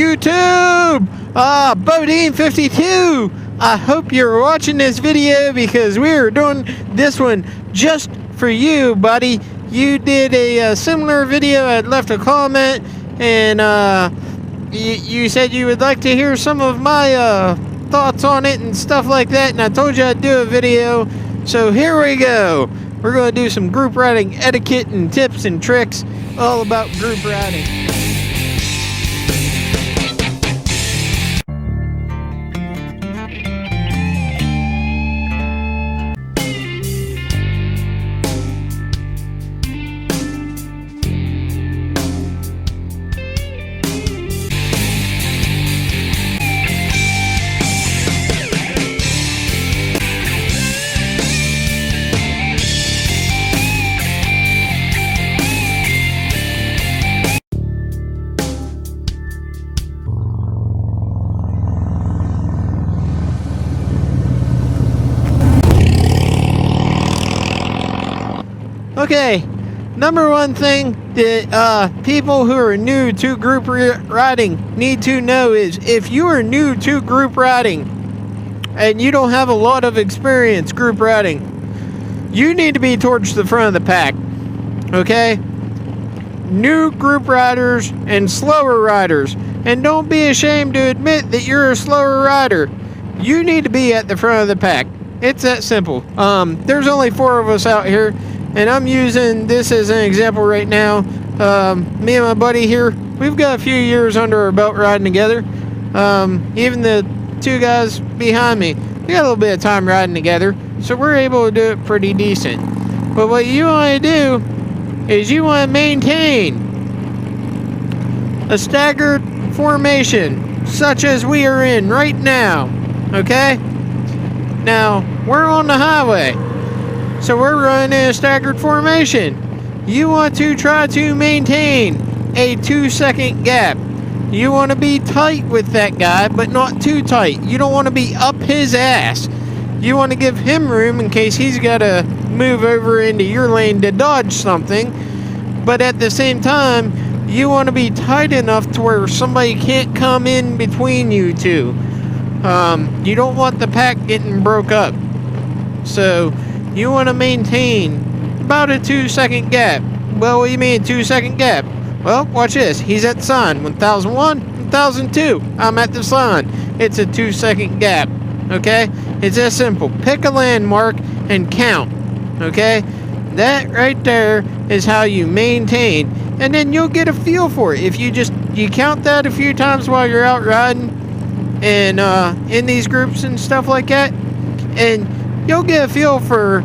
YouTube! Bodine52! I hope you're watching this video because we are doing this one just for you, buddy. You did a similar video. I left a comment, and you said you would like to hear some of my thoughts on it and stuff like that, and I told you I'd do a video. So here we go. We're going to do some group riding etiquette and tips and tricks all about group riding. Okay, number one thing that people who are new to group riding need to know is if you are new to group riding and you don't have a lot of experience group riding, you need to be towards the front of the pack, okay? New group riders and slower riders, and don't be ashamed to admit that you're a slower rider. You need to be at the front of the pack. It's that simple. There's only 4 of us out here. And I'm using this as an example right now. Me and my buddy here, we've got a few years under our belt riding together. Even the 2 guys behind me, we got a little bit of time riding together. So we're able to do it pretty decent. But what you want to do is you want to maintain a staggered formation, such as we are in right now. Okay? Now, we're on the highway. So we're running in a staggered formation. You want to try to maintain a 2-second gap. You want to be tight with that guy, but not too tight. You don't want to be up his ass. You want to give him room in case he's got to move over into your lane to dodge something. But at the same time, you want to be tight enough to where somebody can't come in between you two. You don't want the pack getting broke up. So you want to maintain about a 2-second gap. Well, what do you mean 2-second gap? Well, watch this. He's at the sign. 1001, 1002. I'm at the sign. It's a 2-second gap. Okay? It's that simple. Pick a landmark and count. Okay? That right there is how you maintain. And then you'll get a feel for it. If you count that a few times while you're out riding and in these groups and stuff like that, and you'll get a feel for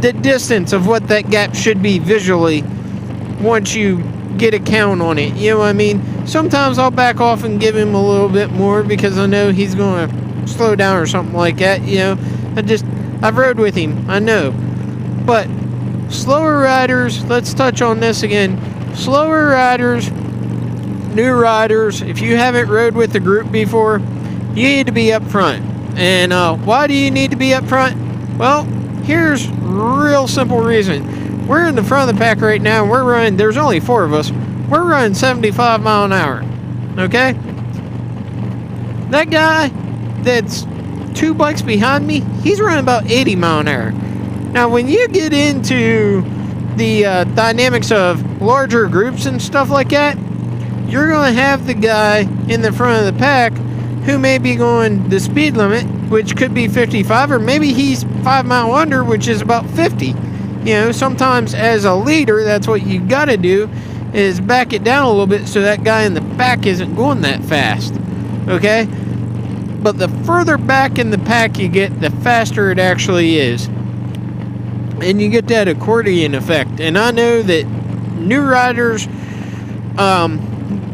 the distance of what that gap should be visually once you get a count on it. You know what I mean? Sometimes I'll back off and give him a little bit more because I know he's going to slow down or something like that. You know, I've rode with him. I know. But slower riders, let's touch on this again. Slower riders, new riders, if you haven't rode with the group before, you need to be up front. And why do you need to be up front? Well, here's a real simple reason. We're in the front of the pack right now, and we're running, there's only 4 of us. We're running 75 mile an hour, okay? That guy that's 2 bikes behind me, he's running about 80 mile an hour. Now, when you get into the dynamics of larger groups and stuff like that, you're going to have the guy in the front of the pack who may be going the speed limit, which could be 55, or maybe he's 5 mile under, which is about 50. You know, sometimes as a leader, that's what you got to do, is back it down a little bit so that guy in the back isn't going that fast. Okay? But the further back in the pack you get, the faster it actually is. And you get that accordion effect. And I know that new riders,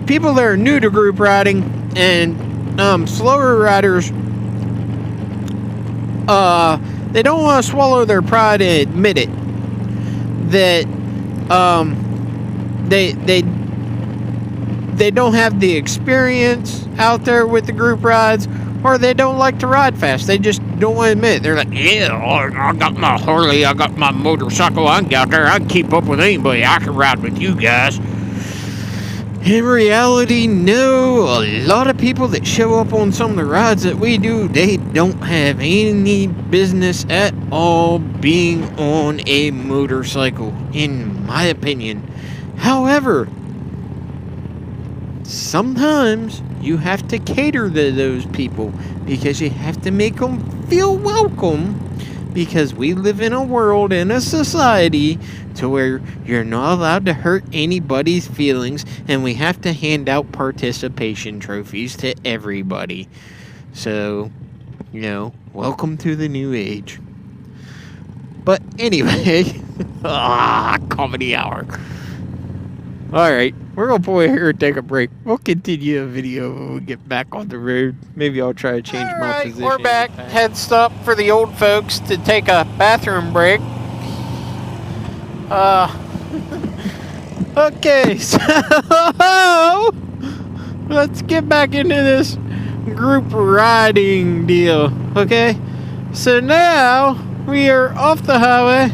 people that are new to group riding, and slower riders, they don't want to swallow their pride and admit it that they don't have the experience out there with the group rides, or they don't like to ride fast. They just don't want to admit it. They're like, yeah, I got my Harley, I got my motorcycle, I can get out there, I can keep up with anybody, I can ride with you guys. In reality, no. A lot of people that show up on some of the rides that we do, they don't have any business at all being on a motorcycle, in my opinion. However, sometimes you have to cater to those people because you have to make them feel welcome, because we live in a world, in a society, to where you're not allowed to hurt anybody's feelings, and we have to hand out participation trophies to everybody. So, welcome to the new age. But anyway, comedy hour. Alright, we're going to pull in here and take a break. We'll continue the video when we get back on the road. Maybe I'll try to change my position. We're back. Head stop for the old folks to take a bathroom break. Okay, so let's get back into this group riding deal, okay? So now we are off the highway.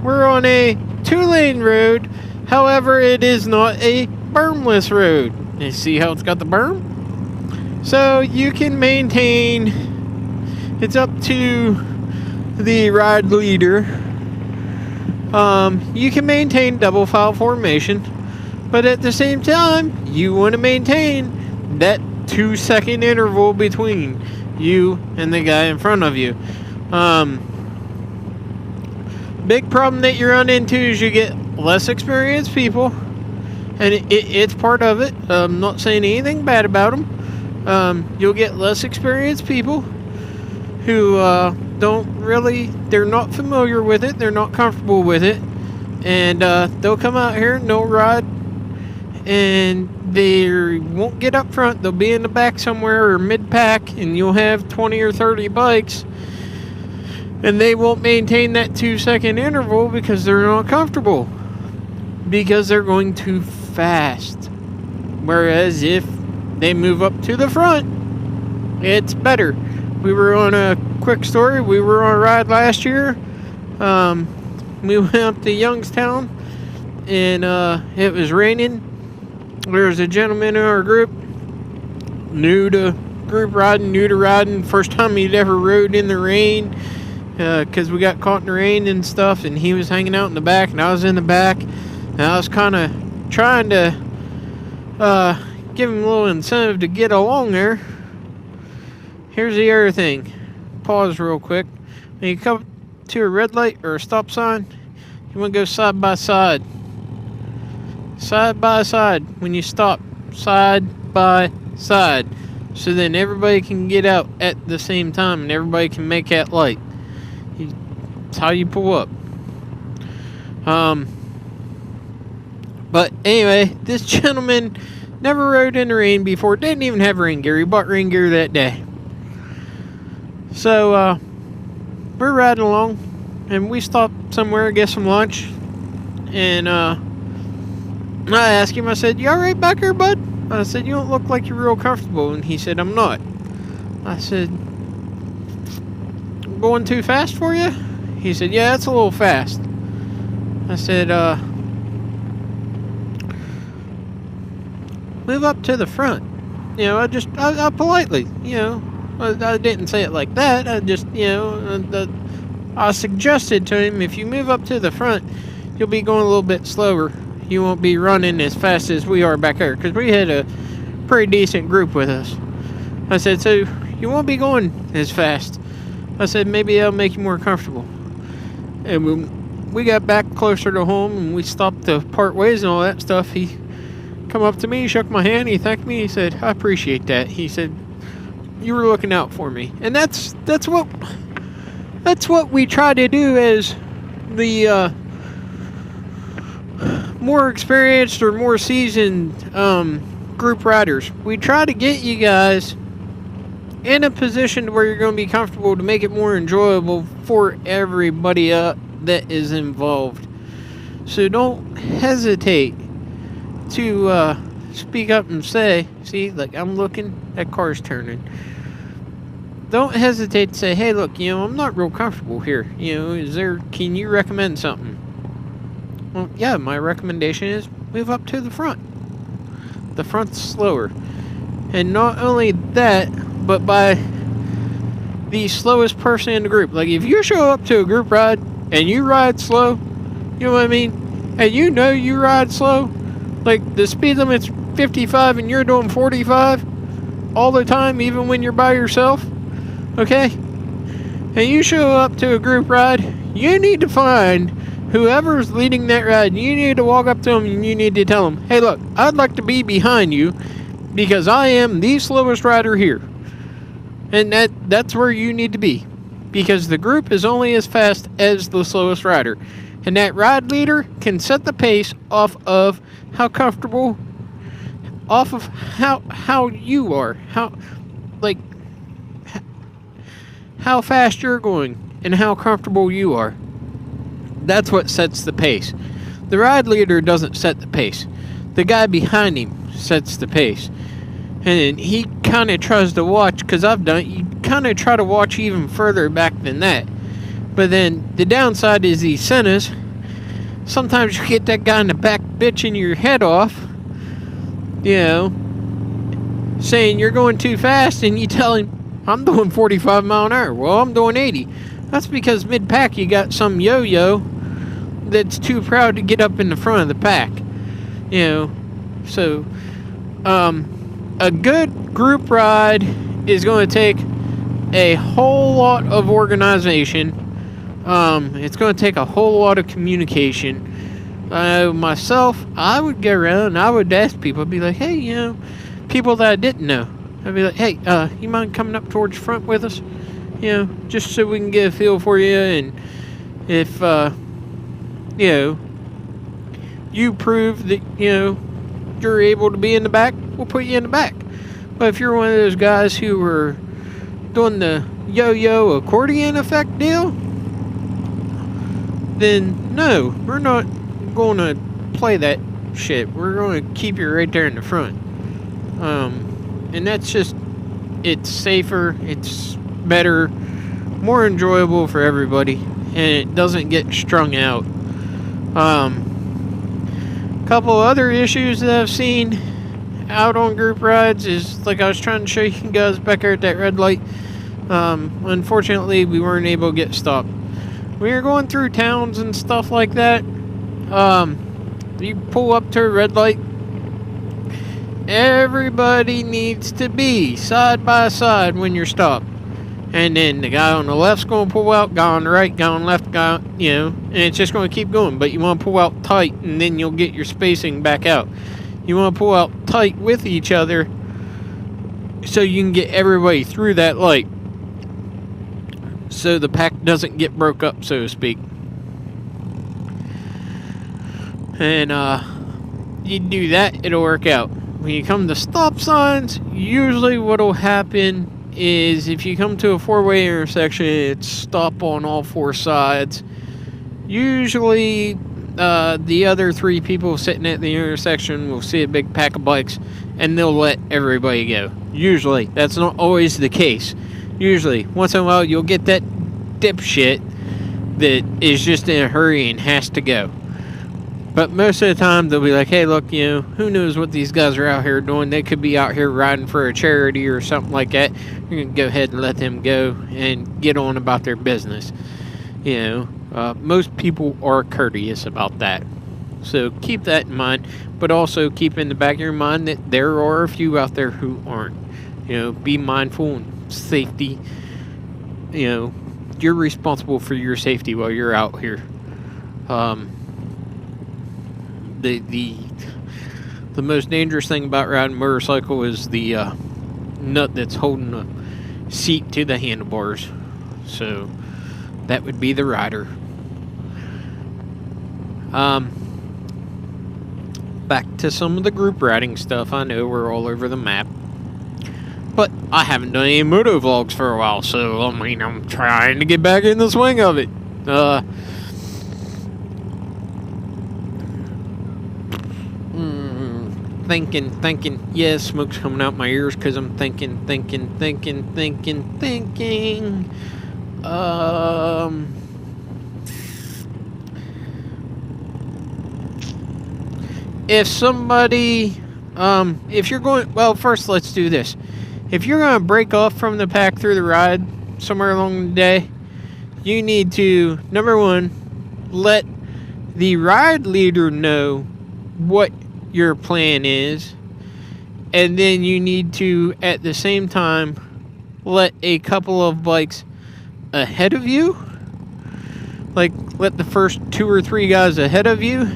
We're on a 2-lane road. However, it is not a bermless road. You see how it's got the berm? So you can maintain, it's up to the ride leader. You can maintain double file formation, but at the same time, you want to maintain that 2-second interval between you and the guy in front of you. Big problem that you run into is you get less experienced people, and it's part of it. I'm not saying anything bad about them. You'll get less experienced people who they're not familiar with it, they're not comfortable with it, and they'll come out here and they'll ride, and they won't get up front. They'll be in the back somewhere or mid-pack, and you'll have 20 or 30 bikes, and they won't maintain that 2-second interval because they're not comfortable, because they're going too fast. Whereas if they move up to the front, it's better. We were on a quick story. We were on a ride last year. We went up to Youngstown, and it was raining. There was a gentleman in our group, new to group riding, new to riding, first time he'd ever rode in the rain, because we got caught in the rain and stuff, and he was hanging out in the back, and I was in the back, and I was kind of trying to give him a little incentive to get along there. Here's the other thing. Pause real quick. When you come to a red light or a stop sign, you want to go side by side. Side by side. When you stop, side by side. So then everybody can get out at the same time and everybody can make that light. That's how you pull up. But anyway, this gentleman never rode in the rain before. Didn't even have rain gear. He bought rain gear that day. So, we're riding along, and we stopped somewhere to get some lunch, and, I asked him, I said, "You alright back here, bud?" I said, "You don't look like you're real comfortable," and he said, "I'm not." I said, "I'm going too fast for you?" He said, "Yeah, it's a little fast." I said, "Move up to the front." I politely, I didn't say it like that. I just, I suggested to him, if you move up to the front, you'll be going a little bit slower. You won't be running as fast as we are back here, because we had a pretty decent group with us. I said, so you won't be going as fast. I said, maybe that'll make you more comfortable. And when we got back closer to home and we stopped to part ways and all that stuff, he come up to me, shook my hand, he thanked me, he said, "I appreciate that." He said, "You were looking out for me." And that's what we try to do as the more experienced or more seasoned group riders. We try to get you guys in a position where you're going to be comfortable to make it more enjoyable for everybody that is involved. So don't hesitate to speak up and say, see, like, I'm looking, that car's turning. Don't hesitate to say, hey, look, I'm not real comfortable here. Can you recommend something? Well, yeah, my recommendation is move up to the front. the front's slower. And not only that, but by the slowest person in the group. Like, if you show up to a group ride and you ride slow, you know what I mean? And you know you ride slow. Like, the speed limit's 55 and you're doing 45 all the time, even when you're by yourself. Okay? And you show up to a group ride, you need to find whoever's leading that ride. You need to walk up to them and you need to tell them, hey, look, I'd like to be behind you because I am the slowest rider here. And that's where you need to be. Because the group is only as fast as the slowest rider. And that ride leader can set the pace off of how comfortable, off of how you are. How fast you're going and how comfortable you are. That's what sets the pace. The ride leader doesn't set the pace. The guy behind him sets the pace. And he kind of tries to watch, because I've done it, you kind of try to watch even further back than that. But then the downside is these centers. Sometimes you get that guy in the back bitching your head off, you know, saying you're going too fast, and you tell him, I'm doing 45 mile an hour. Well, I'm doing 80. That's because mid-pack you got some yo-yo that's too proud to get up in the front of the pack. You know, so, a good group ride is going to take a whole lot of organization. It's going to take a whole lot of communication. Myself, I would go around and I would ask people. I'd be like, hey, you know, people that I didn't know. I'd be like, hey, you mind coming up towards the front with us? You know, just so we can get a feel for you. And if, you know, you prove that, you know, you're able to be in the back, we'll put you in the back. But if you're one of those guys who are doing the yo-yo accordion effect deal, then no, we're not going to play that shit. We're going to keep you right there in the front. And that's just, it's safer, it's better, more enjoyable for everybody, and it doesn't get strung out. Couple other issues that I've seen out on group rides is, like I was trying to show you guys back there at that red light. Unfortunately, we weren't able to get stopped. We were going through towns and stuff like that. You pull up to a red light. Everybody needs to be side by side when you're stopped. And then the guy on the left's going to pull out, guy on the right, guy on the left, guy, you know, and it's just going to keep going. But you want to pull out tight, and then you'll get your spacing back out. You want to pull out tight with each other so you can get everybody through that light, so the pack doesn't get broke up, so to speak. And you do that, it'll work out. When you come to stop signs, usually what'll happen is, if you come to a four-way intersection, it's stop on all four sides. Usually the other three people sitting at the intersection will see a big pack of bikes and they'll let everybody go. Usually. That's not always the case. Usually. Once in a while you'll get that dipshit that is just in a hurry and has to go. But most of the time they'll be like, hey, look, you know, who knows what these guys are out here doing? They could be out here riding for a charity or something like that. You're going to go ahead and let them go and get on about their business. You know, most people are courteous about that. So keep that in mind. But also keep in the back of your mind that there are a few out there who aren't. You know, be mindful and safety. You know, you're responsible for your safety while you're out here. The most dangerous thing about riding a motorcycle is the nut that's holding the seat to the handlebars. So that would be the rider. Back to some of the group riding stuff. I know we're all over the map, but I haven't done any moto vlogs for a while, so I mean, I'm trying to get back in the swing of it. Thinking. Yeah, smoke's coming out my ears because I'm thinking. If somebody if you're going, well, first let's do this. If you're going to break off from the pack through the ride somewhere along the day, you need to, number one, let the ride leader know what your plan is, and then you need to, at the same time, let a couple of bikes ahead of you, like let the first 2 or 3 guys ahead of you,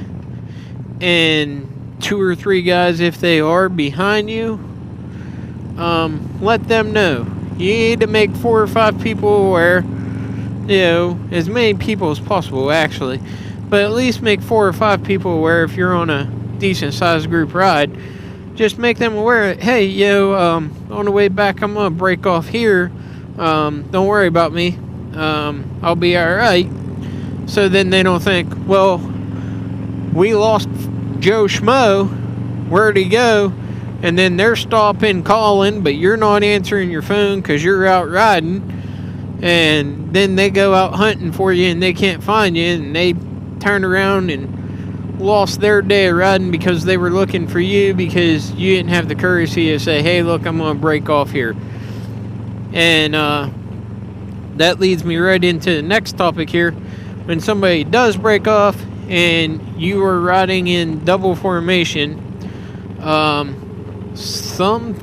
and 2 or 3 guys, if they are behind you, let them know. You need to make 4 or 5 people aware, as many people as possible actually, but at least make 4 or 5 people aware. If you're on a decent sized group ride, just make them aware, hey, on the way back I'm gonna break off here, don't worry about me, I'll be alright. So then they don't think, well, we lost Joe Schmo, where'd he go? And then they're stopping, calling, but you're not answering your phone because you're out riding, and then they go out hunting for you and they can't find you, and they turn around and lost their day of riding because they were looking for you because you didn't have the courtesy to say, hey, look, I'm going to break off here. And that leads me right into the next topic here. When somebody does break off and you are riding in double formation, some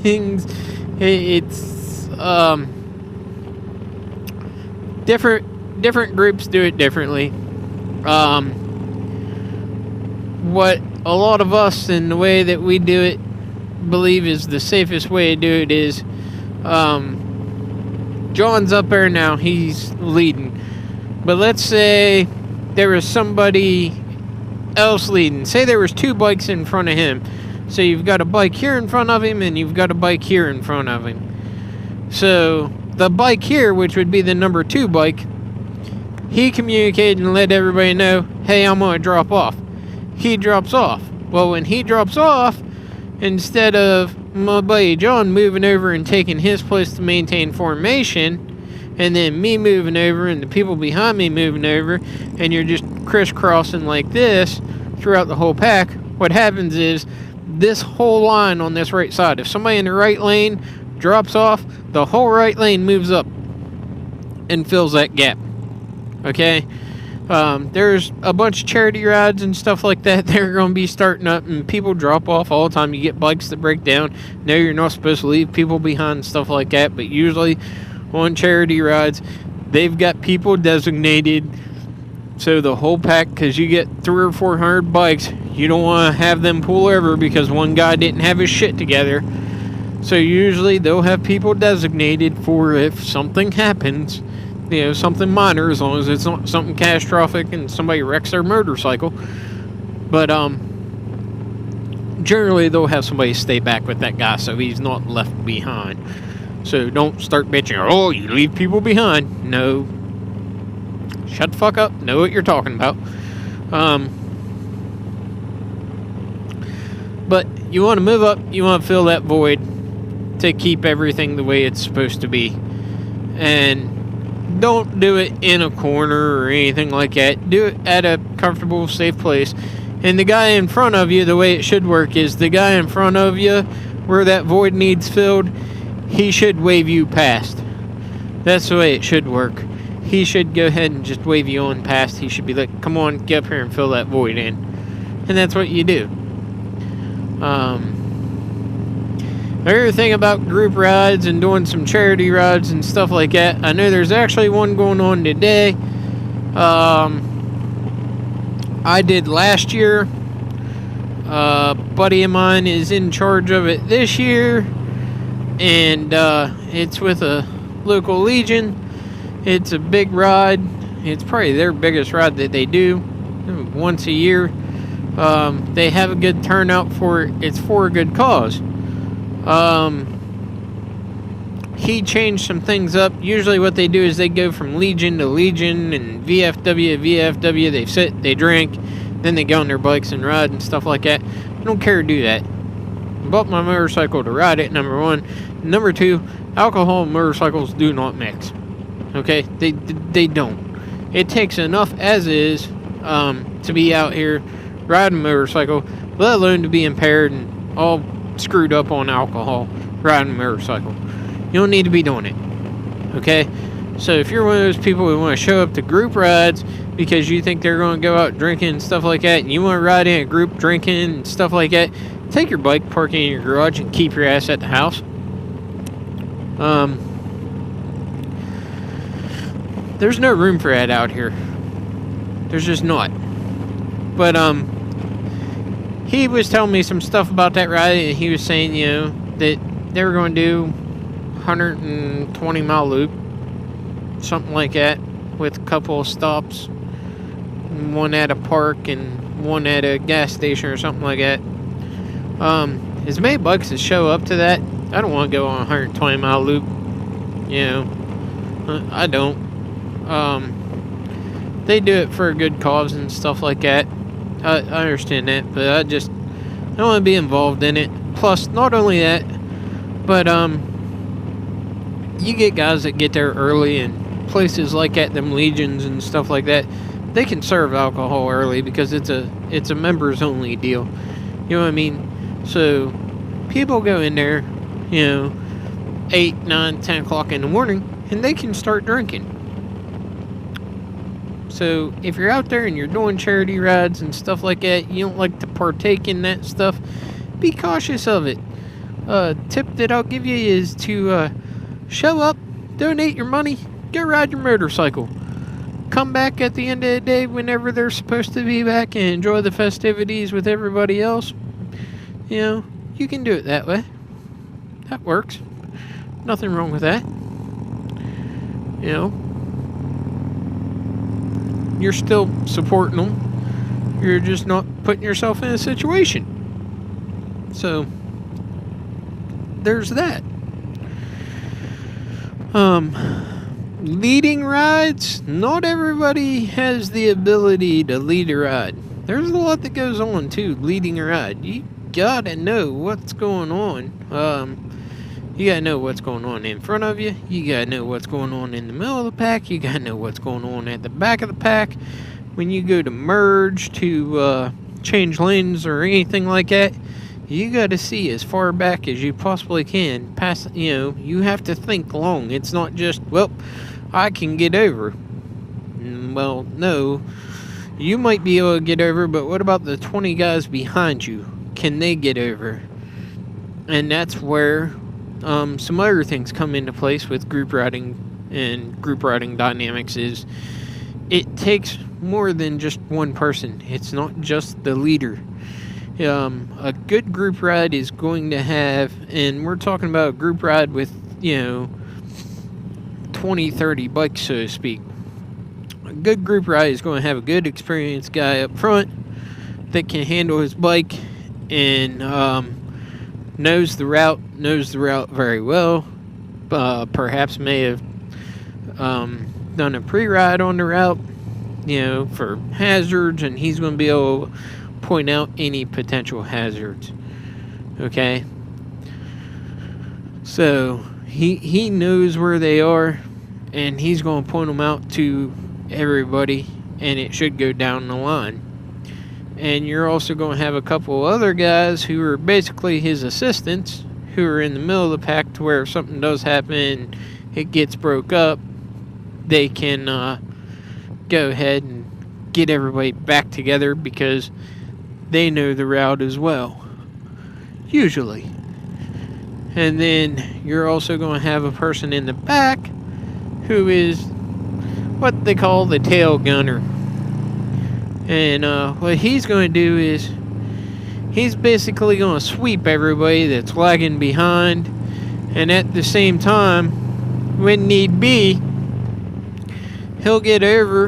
things, it's different groups do it differently. What a lot of us, in the way that we do it, believe is the safest way to do it is, John's up there now, he's leading, but let's say there was somebody else leading. Say there was 2 bikes in front of him. So you've got a bike here in front of him and you've got a bike here in front of him. So the bike here, which would be the number 2 bike, he communicated and let everybody know, hey, I'm going to drop off. He drops off. Well, when he drops off, instead of my buddy John moving over and taking his place to maintain formation, and then me moving over and the people behind me moving over, and you're just crisscrossing like this throughout the whole pack, what happens is this whole line on this right side, if somebody in the right lane drops off, the whole right lane moves up and fills that gap. Okay? There's a bunch of charity rides and stuff like that. They're going to be starting up and people drop off all the time. You get bikes that break down. No, you're not supposed to leave people behind and stuff like that, but usually on charity rides, they've got people designated. So the whole pack, because you get 300 or 400 bikes, you don't want to have them pull over because one guy didn't have his shit together. So usually they'll have people designated for if something happens, something minor, as long as it's not something catastrophic and somebody wrecks their motorcycle. But generally they'll have somebody stay back with that guy so he's not left behind. So don't start bitching, oh, you leave people behind. No. Shut the fuck up. Know what you're talking about. But you want to move up. You want to fill that void to keep everything the way it's supposed to be. And don't do it in a corner or anything like that. Do it at a comfortable, safe place. And the guy in front of you, the way it should work is the guy in front of you, where that void needs filled, he should wave you past. That's the way it should work. He should go ahead and just wave you on past. He should be like, come on, get up here and fill that void in. And that's what you do. Another thing about group rides and doing some charity rides and stuff like that, I know there's actually one going on today. I did last year. A buddy of mine is in charge of it this year. And it's with a local Legion. It's a big ride. It's probably their biggest ride that they do once a year. They have a good turnout for it. It's for a good cause. He changed some things up. Usually what they do is they go from Legion to Legion and VFW to VFW. They sit, they drink, then they get on their bikes and ride and stuff like that. I don't care to do that. I bought my motorcycle to ride it, number 1. Number 2, alcohol and motorcycles do not mix. Okay? They don't. It takes enough as is to be out here riding a motorcycle, let alone to be impaired and all screwed up on alcohol riding a motorcycle. You don't need to be doing it. Okay? So if you're one of those people who want to show up to group rides because you think they're going to go out drinking and stuff like that, and you want to ride in a group drinking and stuff like that, take your bike, park it in your garage, and keep your ass at the house. There's no room for that out here. There's just not. But, he was telling me some stuff about that ride, and he was saying, you know, that they were going to do 120 mile loop, something like that, with a couple of stops, one at a park and one at a gas station or something like that. As many bikes that show up to that, I don't want to go on a 120 mile loop. You know, I don't. They do it for a good cause and stuff like that. I understand that, but I don't want to be involved in it. Plus, not only that, but you get guys that get there early, and places like at them Legions and stuff like that, they can serve alcohol early because it's a members only deal. You know what I mean? So people go in there, you know, 8, 9, 10 o'clock in the morning, and they can start drinking. So if you're out there and you're doing charity rides and stuff like that, you don't like to partake in that stuff, be cautious of it. Tip that I'll give you is to show up, donate your money, go ride your motorcycle. Come back at the end of the day whenever they're supposed to be back and enjoy the festivities with everybody else. You know, you can do it that way. That works. Nothing wrong with that. You know, you're still supporting them. You're just not putting yourself in a situation. So, there's that. Leading rides, not everybody has the ability to lead a ride. There's a lot that goes on too, leading a ride. You gotta know what's going on. You gotta know what's going on in front of you. You gotta know what's going on in the middle of the pack. You gotta know what's going on at the back of the pack. When you go to merge, to change lanes or anything like that, you gotta see as far back as you possibly can. You have to think long. It's not just, well, I can get over. Well, no. You might be able to get over, but what about the 20 guys behind you? Can they get over? And that's where some other things come into place with group riding and group riding dynamics. Is it takes more than just one person. It's not just the leader. A good group ride is going to have, and we're talking about a group ride with, 20, 30 bikes, so to speak. A good group ride is going to have a good experienced guy up front that can handle his bike and knows the route very well. Perhaps may have done a pre-ride on the route, for hazards, and he's going to be able to point out any potential hazards. Okay? So, he knows where they are, and he's going to point them out to everybody, and it should go down the line. And you're also going to have a couple other guys who are basically his assistants, who are in the middle of the pack, to where if something does happen and it gets broke up, they can go ahead and get everybody back together because they know the route as well, usually. And then you're also going to have a person in the back who is what they call the tail gunner. And what he's going to do is he's basically going to sweep everybody that's lagging behind, and at the same time, when need be, he'll get over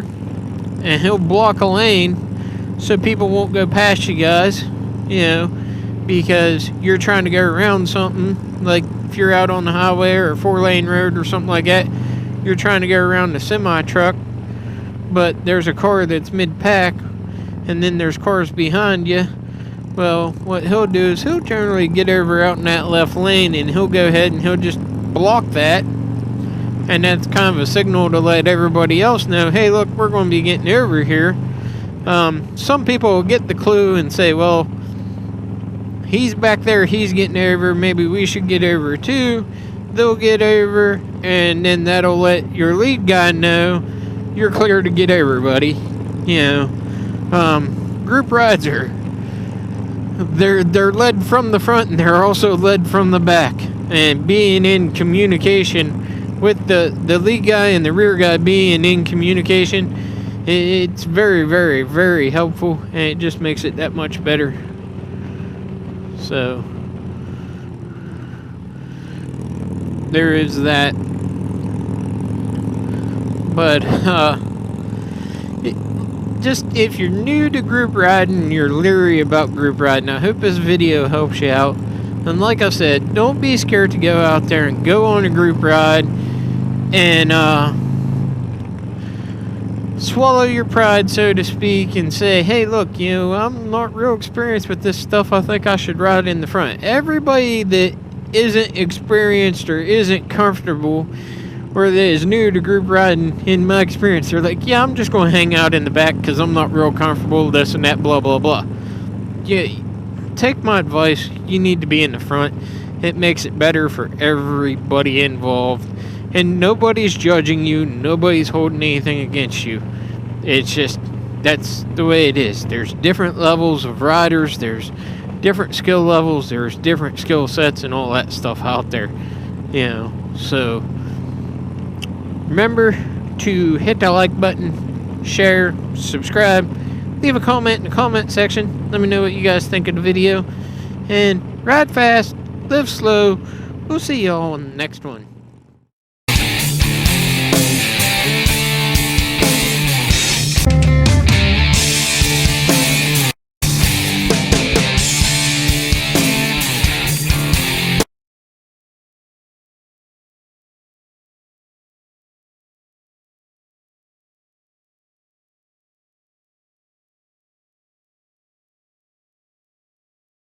and he'll block a lane so people won't go past you guys, because you're trying to go around something. Like if you're out on the highway or a 4-lane road or something like that, you're trying to go around a semi-truck, but there's a car that's mid-pack, and then there's cars behind you. Well, what he'll do is he'll generally get over out in that left lane, and he'll go ahead and he'll just block that. And that's kind of a signal to let everybody else know, hey, look, we're going to be getting over here. Some people will get the clue and say, well, he's back there, he's getting over, maybe we should get over too. They'll get over, and then that'll let your lead guy know you're clear to get over, buddy. You know, group rides are, they're led from the front, and they're also led from the back. And being in communication with the lead guy and the rear guy, being in communication, it's very, very, very helpful, and it just makes it that much better. So there is that. But just if you're new to group riding, you're leery about group riding, I hope this video helps you out. And like I said, don't be scared to go out there and go on a group ride and swallow your pride, so to speak, and say, hey, look, you know, I'm not real experienced with this stuff. I think I should ride in the front. Everybody that isn't experienced or isn't comfortable or that is new to group riding, in my experience, they're like, yeah, I'm just going to hang out in the back because I'm not real comfortable with this and that, blah, blah, blah. Yeah, take my advice. You need to be in the front. It makes it better for everybody involved. And nobody's judging you. Nobody's holding anything against you. It's just, that's the way it is. There's different levels of riders. There's different skill levels. There's different skill sets and all that stuff out there. You know, so remember to hit that like button, share, subscribe, leave a comment in the comment section. Let me know what you guys think of the video. And ride fast, live slow. We'll see y'all in the next one.